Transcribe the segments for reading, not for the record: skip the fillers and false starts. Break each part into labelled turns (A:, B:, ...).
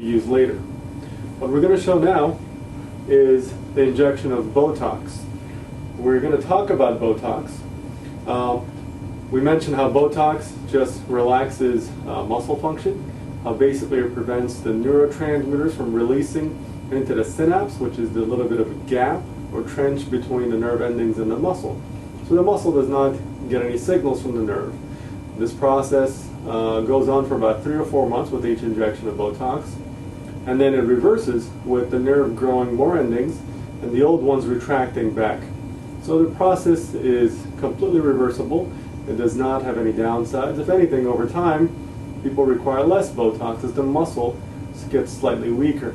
A: use later. What we're going to show now is the injection of Botox. We're going to talk about Botox. We mentioned how Botox just relaxes muscle function, how basically it prevents the neurotransmitters from releasing into the synapse, which is the little bit of a gap or trench between the nerve endings and the muscle. So the muscle does not get any signals from the nerve. This process goes on for about 3 or 4 months with each injection of Botox, and then it reverses with the nerve growing more endings and the old ones retracting back. So the process is completely reversible. It does not have any downsides. If anything, over time, people require less Botox as the muscle gets slightly weaker.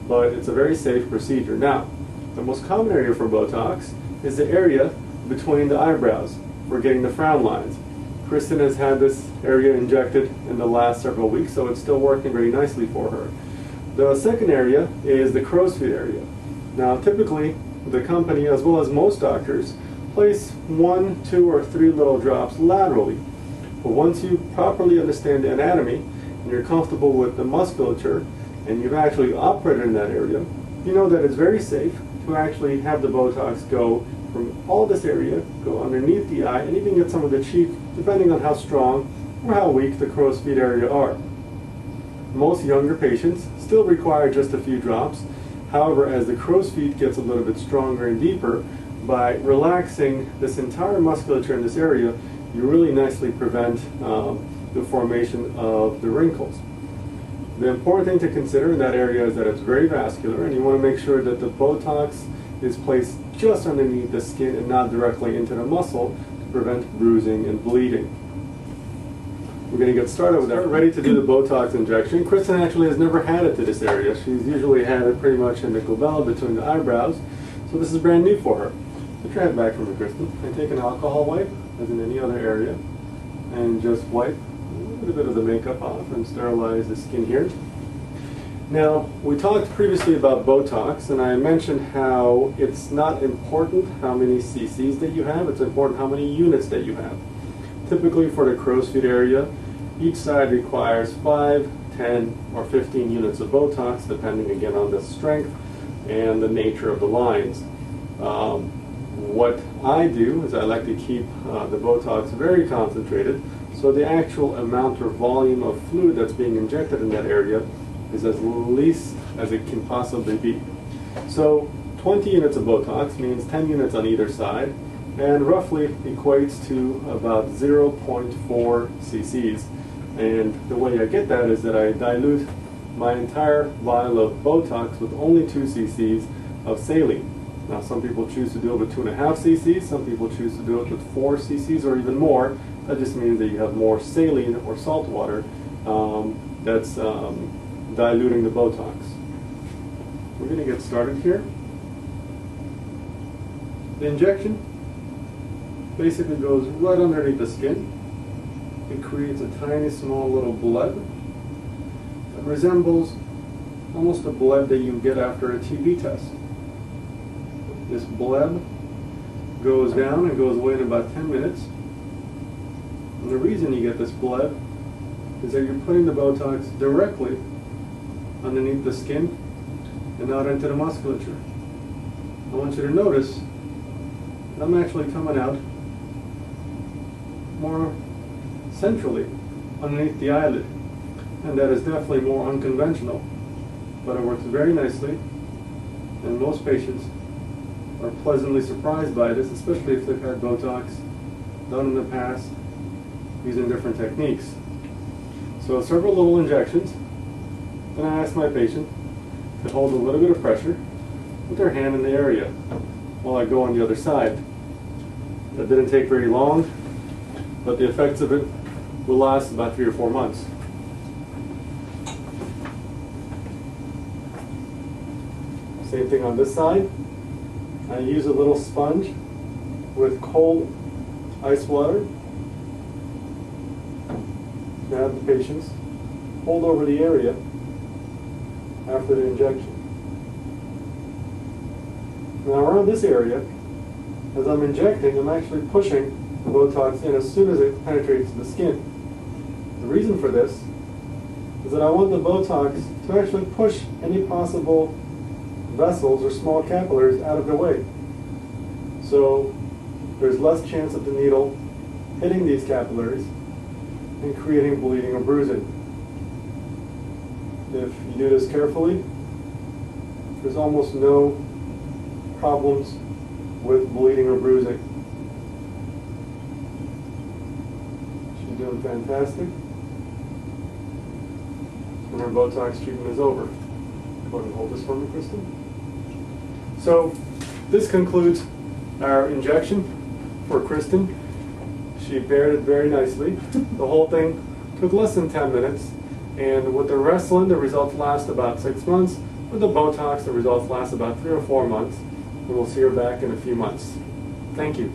A: But it's a very safe procedure. Now, the most common area for Botox is the area between the eyebrows for getting the frown lines. Kristen has had this area injected in the last several weeks, so it's still working very nicely for her. The second area is the crow's feet area. Now, typically, the company, as well as most doctors, place 1, 2, or 3 little drops laterally. But once you properly understand the anatomy and you're comfortable with the musculature and you've actually operated in that area, you know that it's very safe to actually have the Botox go from all this area, go underneath the eye, and even get some of the cheek, depending on how strong or how weak the crow's feet area are. Most younger patients still require just a few drops. However, as the crow's feet gets a little bit stronger and deeper, by relaxing this entire musculature in this area, you really nicely prevent the formation of the wrinkles. The important thing to consider in that area is that it's very vascular, and you want to make sure that the Botox is placed just underneath the skin and not directly into the muscle to prevent bruising and bleeding. We're going to get started with that. We're ready to do the Botox injection. Kristen actually has never had it to this area. She's usually had it pretty much in the glabella between the eyebrows, so this is brand new for her. Put your hand back from me, Kristen, and take an alcohol wipe, as in any other area, and just wipe a little bit of the makeup off and sterilize the skin here. Now, we talked previously about Botox, and I mentioned how it's not important how many cc's that you have, it's important how many units that you have. Typically for the crow's feet area, each side requires 5, 10, or 15 units of Botox, depending again on the strength and the nature of the lines. What I do is I like to keep the Botox very concentrated, so the actual amount or volume of fluid that's being injected in that area is as least as it can possibly be. So 20 units of Botox means 10 units on either side, and roughly equates to about 0.4 cc's. And the way I get that is that I dilute my entire vial of Botox with only 2 cc's of saline. Now, some people choose to do it with 2.5 cc's, some people choose to do it with 4 cc's or even more. That just means that you have more saline or salt water that's diluting the Botox. We're going to get started here. The injection basically goes right underneath the skin. It creates a tiny small little bleb that resembles almost a bleb that you get after a TB test. This bleb goes down and goes away in about 10 minutes. And the reason you get this bleb is that you're putting the Botox directly underneath the skin and not into the musculature. I want you to notice that I'm actually coming out more centrally underneath the eyelid, and that is definitely more unconventional, but it works very nicely, and most patients are pleasantly surprised by this, especially if they've had Botox done in the past using different techniques. So several little injections. Then I ask my patient to hold a little bit of pressure with their hand in the area while I go on the other side. That didn't take very long, but the effects of it will last about 3 or 4 months. Same thing on this side. I use a little sponge with cold ice water. Now the patients hold over the area after the injection. Now around this area, as I'm injecting, I'm actually pushing the Botox in as soon as it penetrates the skin. The reason for this is that I want the Botox to actually push any possible vessels or small capillaries out of the way. So there's less chance of the needle hitting these capillaries and creating bleeding or bruising. If you do this carefully, there's almost no problems with bleeding or bruising. She's doing fantastic. And her Botox treatment is over. Go ahead and hold this for me, Kristen. So this concludes our injection for Kristen. She bared it very nicely. The whole thing took less than 10 minutes. And with the Restylane, the results last about 6 months. With the Botox, the results last about 3 or 4 months. And we'll see her back in a few months. Thank you.